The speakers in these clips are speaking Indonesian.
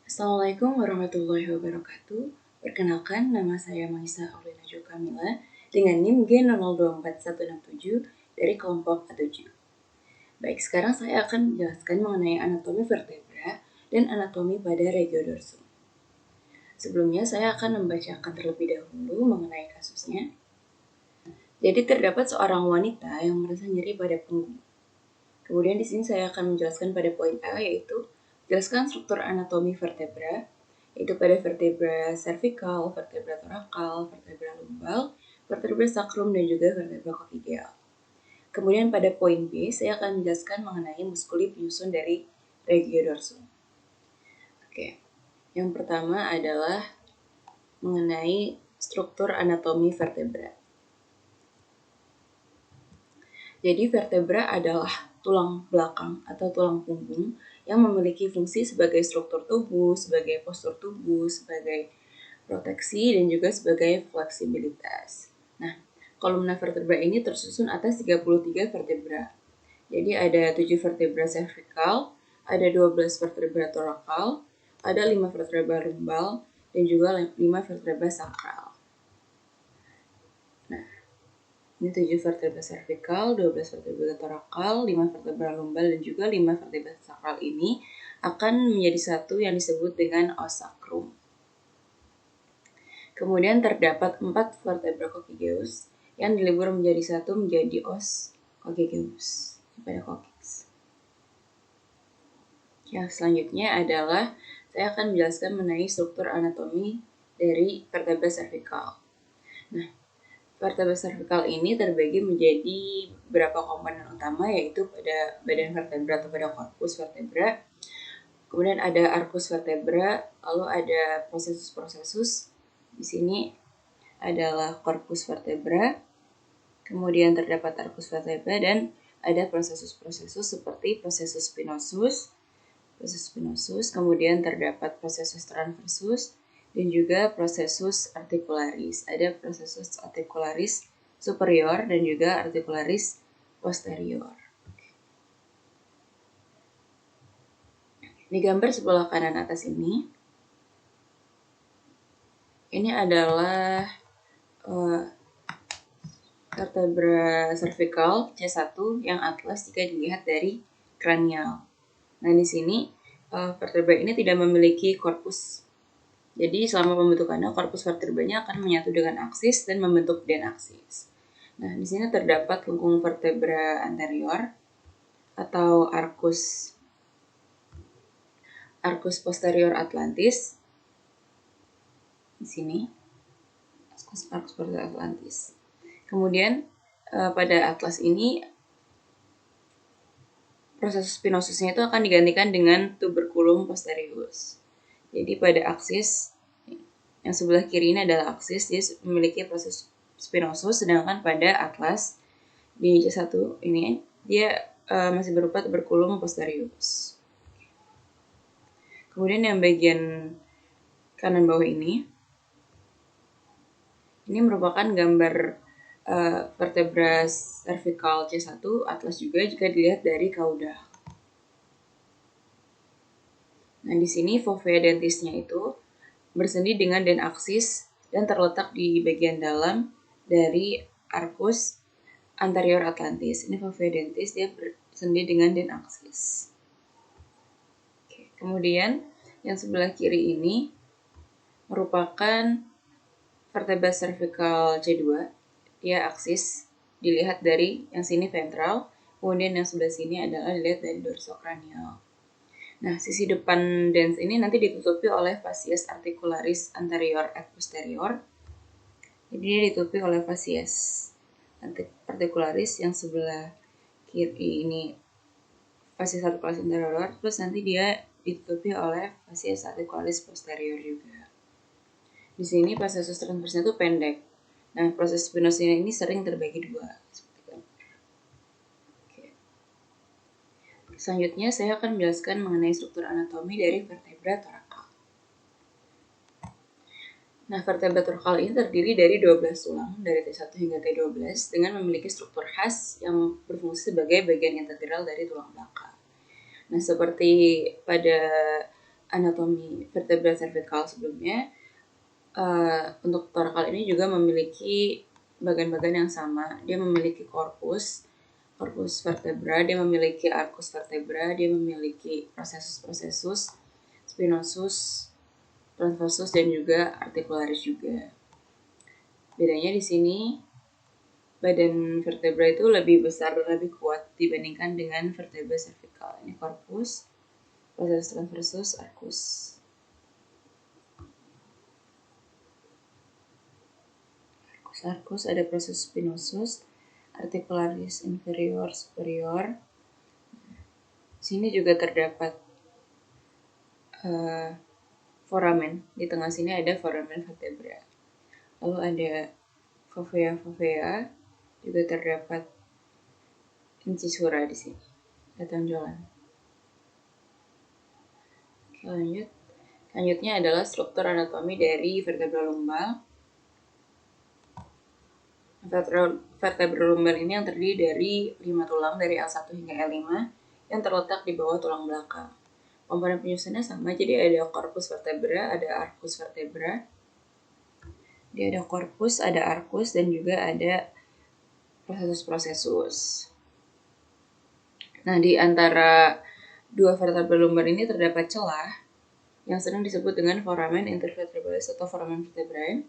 Assalamualaikum warahmatullahi wabarakatuh. Perkenalkan, nama saya Maisa Aulina Kamila dengan NIM G0024167 dari kelompok A7. Baik, sekarang saya akan menjelaskan mengenai anatomi vertebra dan anatomi pada regiodorsum. Sebelumnya, saya akan membacakan terlebih dahulu mengenai kasusnya. Jadi terdapat seorang wanita yang merasa nyeri pada punggung. Kemudian di sini saya akan menjelaskan pada poin A, yaitu jelaskan struktur anatomi vertebra, yaitu pada vertebra cervical, vertebra thoracal, vertebra lumbal, vertebra sacrum, dan juga vertebra coccygeal. Kemudian pada poin B, saya akan menjelaskan mengenai muskuli penyusun dari regiodorsum. Oke, yang pertama adalah mengenai struktur anatomi vertebra. Jadi vertebra adalah tulang belakang atau tulang punggung yang memiliki fungsi sebagai struktur tubuh, sebagai postur tubuh, sebagai proteksi, dan juga sebagai fleksibilitas. Nah, kolumna vertebra ini tersusun atas 33 vertebra. Jadi ada 7 vertebra cervical, ada 12 vertebra thoracal, ada 5 vertebra lumbal, dan juga 5 vertebra sacral. Nah, ini 7 vertebra cervical, 12 vertebra thoracal, 5 vertebra lumbal, dan juga 5 vertebra sacral ini akan menjadi satu yang disebut dengan os sacrum. Kemudian terdapat 4 vertebra coccygeus yang dilebur menjadi satu menjadi os coccygeus pada coccyx. Yang selanjutnya adalah saya akan menjelaskan mengenai struktur anatomi dari vertebra cervical. Nah, vertebra cervical ini terbagi menjadi beberapa komponen utama, yaitu pada badan vertebra atau pada korpus vertebra. Kemudian ada arcus vertebra, lalu ada processus. Di sini adalah corpus vertebra, kemudian terdapat arcus vertebra, dan ada processus seperti processus spinosus, kemudian terdapat processus transversus, dan juga processus articularis. Ada processus articularis superior dan juga articularis posterior. Di gambar sebelah kanan atas ini adalah vertebra cervical C1 yang atlas jika dilihat dari kranial. Nah, di sini vertebra ini tidak memiliki korpus. Jadi selama pembentukannya, korpus vertebranya akan menyatu dengan aksis dan membentuk denaksis. Nah, di sini terdapat lengkung vertebra anterior atau arcus posterior atlantis. Di sini arcus posterior atlantis. Kemudian pada atlas ini proses spinosusnya itu akan digantikan dengan tuberculum posterius. Jadi pada aksis yang sebelah kiri ini adalah aksis, dia memiliki proses spinosus, sedangkan pada atlas di C1 ini dia masih berupa tuberculum posterius. Kemudian yang bagian kanan bawah ini merupakan gambar vertebra cervical C1 atlas juga jika dilihat dari cauda. Nah, di sini fovea dentisnya itu bersendi dengan denaksis dan terletak di bagian dalam dari arcus anterior atlantis. Ini fovea dentis, dia bersendi dengan denaksis. Kemudian yang sebelah kiri ini merupakan vertebra cervical C2. Dia aksis dilihat dari yang sini ventral, kemudian yang sebelah sini adalah dilihat dari dorsokranial. Nah, sisi depan dens ini nanti ditutupi oleh facies articularis anterior et posterior. Jadi dia ditutupi oleh facies articularis yang sebelah kiri ini facies articularis anterior, terus nanti dia ditutupi oleh facies articularis posterior juga. Di sini proses transversnya itu pendek. Nah, proses spinosnya ini sering terbagi dua. Selanjutnya saya akan menjelaskan mengenai struktur anatomi dari vertebra thoracal. Nah, vertebra thoracal ini terdiri dari 12 tulang dari T1 hingga T12 dengan memiliki struktur khas yang berfungsi sebagai bagian integral dari tulang belakang. Nah, seperti pada anatomi vertebra cervical sebelumnya, untuk torakal ini juga memiliki bagian-bagian yang sama. Dia memiliki corpus vertebra, dia memiliki arcus vertebra, dia memiliki processus, spinosus, transversus, dan juga articularis juga. Bedanya di sini, badan vertebra itu lebih besar dan lebih kuat dibandingkan dengan vertebra cervical. Ini corpus, processus transversus, arcus. Arcus ada proses spinosus, articularis inferior superior. Sini juga terdapat foramen. Di tengah sini ada foramen vertebra. Lalu ada fovea, juga terdapat incisura di sini. Ada tonjolan. Oke, lanjut. Selanjutnya adalah struktur anatomi dari vertebra lumbal. Vertebra lumbal ini yang terdiri dari 5 tulang dari L1 hingga L5 yang terletak di bawah tulang belakang. Komponen penyusunnya sama, jadi ada corpus vertebra, ada arcus vertebra. Dia ada corpus, ada arcus, dan juga ada processus. Nah, di antara dua vertebra lumbar ini terdapat celah yang sering disebut dengan foramen intervertebralis atau foramen vertebrae.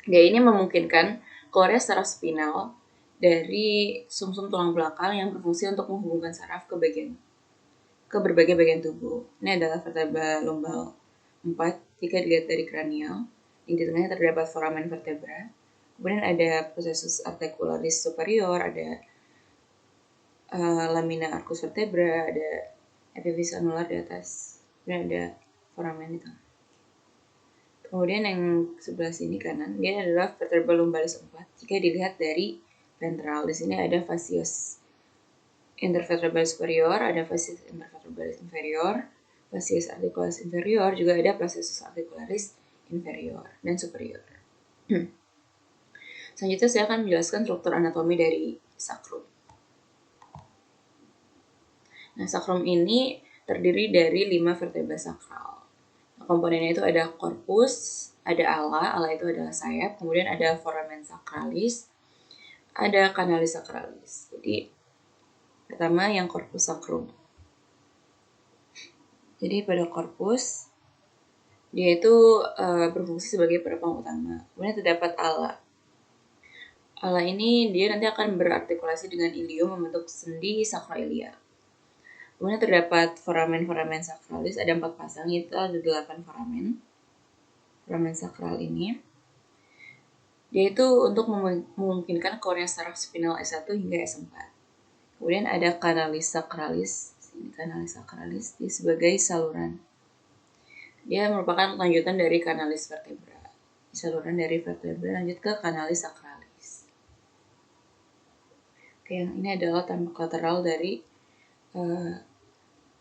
Dia ini memungkinkan keluarnya saraf spinal dari sumsum tulang belakang yang berfungsi untuk menghubungkan saraf ke berbagai bagian tubuh. Ini adalah vertebra lumbal 4 jika dilihat dari kranial. Yang di tengahnya terdapat foramen vertebra. Kemudian ada processus articularis superior, ada lamina arcus vertebra, ada epiphysis anular di atas, dan ada foramen di tengah. Kemudian yang sebelah sini kanan, dia adalah vertebra lumbalis 4. Jika dilihat dari ventral, di sini ada fascius intervertebralis superior, ada fascius intervertebralis inferior, fascius articularis inferior, juga ada processus articularis inferior dan superior. Selanjutnya saya akan menjelaskan struktur anatomi dari sacrum. Nah, sacrum ini terdiri dari 5 vertebra sakral. Komponennya itu ada corpus, ada ala itu adalah sayap, kemudian ada foramen sacralis, ada canalis sacralis. Jadi pertama yang corpus sacrum. Jadi pada corpus dia itu berfungsi sebagai penopang utama. Kemudian terdapat ala. Ala ini dia nanti akan berartikulasi dengan ilium membentuk sendi sacroiliac. Kemudian terdapat foramen sacralis, ada 4 pasang, itu ada 8 foramen sakral ini. Dia itu untuk memungkinkan keluarnya saraf spinal S1 hingga S4. Kemudian ada canalis sacralis, dia sebagai saluran. Dia merupakan lanjutan dari canalis vertebra. Saluran dari vertebra lanjut ke canalis sacralis. Oke, yang ini adalah tampak lateral dari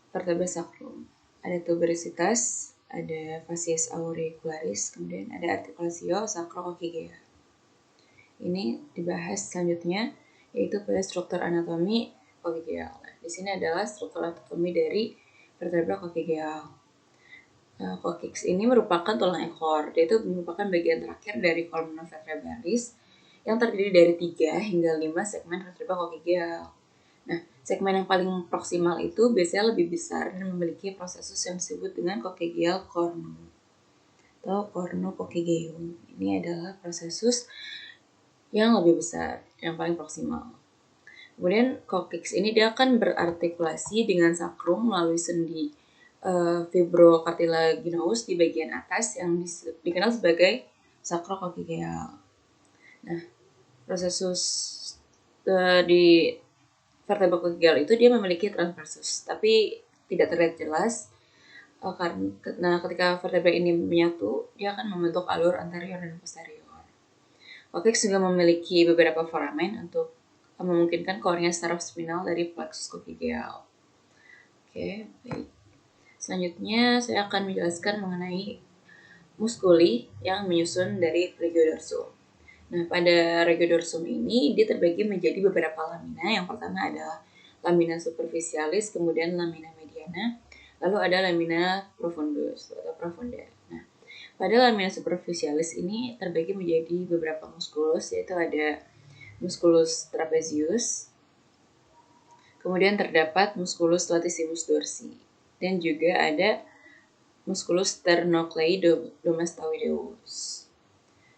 vertebra sacrum. Ada tuberositas, ada fascius auricularis, kemudian ada articulatio sacrococcygeal. Ini dibahas selanjutnya, yaitu pada struktur anatomi coccygeal. Di sini adalah struktur anatomi dari vertebra coccygeal. Coccyx ini merupakan tulang ekor. Dia itu merupakan bagian terakhir dari columna vertebralis yang terdiri dari 3 hingga 5 segmen vertebra coccygeal. Nah, segmen yang paling proksimal itu biasanya lebih besar dan memiliki prosesus yang disebut dengan coccygeal cornu atau cornucoccygeum. Ini adalah prosesus yang lebih besar, yang paling proksimal. Kemudian coccyx ini dia akan berartikulasi dengan sacrum melalui sendi fibrocartilaginous di bagian atas yang dikenal sebagai sacrococcygeal. Nah, prosesus di vertebra coccygeal itu dia memiliki transversus, tapi tidak terlihat jelas karena ketika vertebra ini menyatu, dia akan membentuk alur anterior dan posterior. Coccyx juga memiliki beberapa foramen untuk memungkinkan keluarnya saraf spinal dari plexus coccygeal. Oke, baik. Selanjutnya saya akan menjelaskan mengenai muskuli yang menyusun dari regiodorsum. Nah, pada regiodorsum ini dia terbagi menjadi beberapa lamina. Yang pertama adalah lamina superficialis, kemudian lamina mediana, Lalu ada lamina profundus atau profunda. Nah, pada lamina superficialis ini terbagi menjadi beberapa muskulus, yaitu ada musculus trapezius, kemudian terdapat musculus latissimus dorsi, dan juga ada musculus sternocleidomastoideus.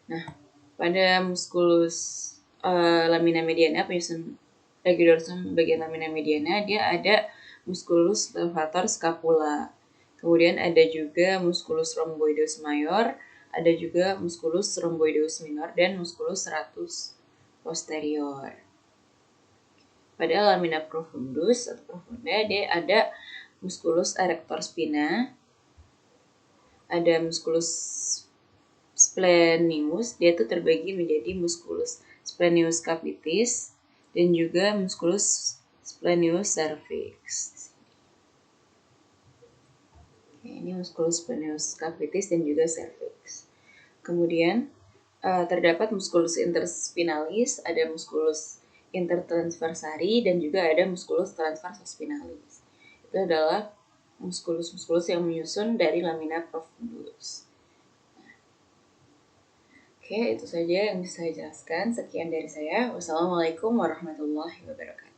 Nah, pada musculus lamina mediana penyusun ragi dorsum bagian lamina mediana, dia ada musculus levator scapula. Kemudian ada juga musculus rhomboideus mayor, ada juga musculus rhomboideus minor, dan musculus serratus posterior. Pada lamina profundus atau profunda, dia ada musculus erector spina, ada musculus splenius, dia tuh terbagi menjadi musculus splenius capitis dan juga musculus splenius cervix. Ini musculus splenius capitis dan juga cervix. Kemudian terdapat musculus interspinalis, ada musculus intertransversari, dan juga ada musculus transversus spinalis. Itu adalah muskulus-muskulus yang menyusun dari lamina profundus. Oke, itu saja yang bisa saya jelaskan. Sekian dari saya. Wassalamualaikum warahmatullahi wabarakatuh.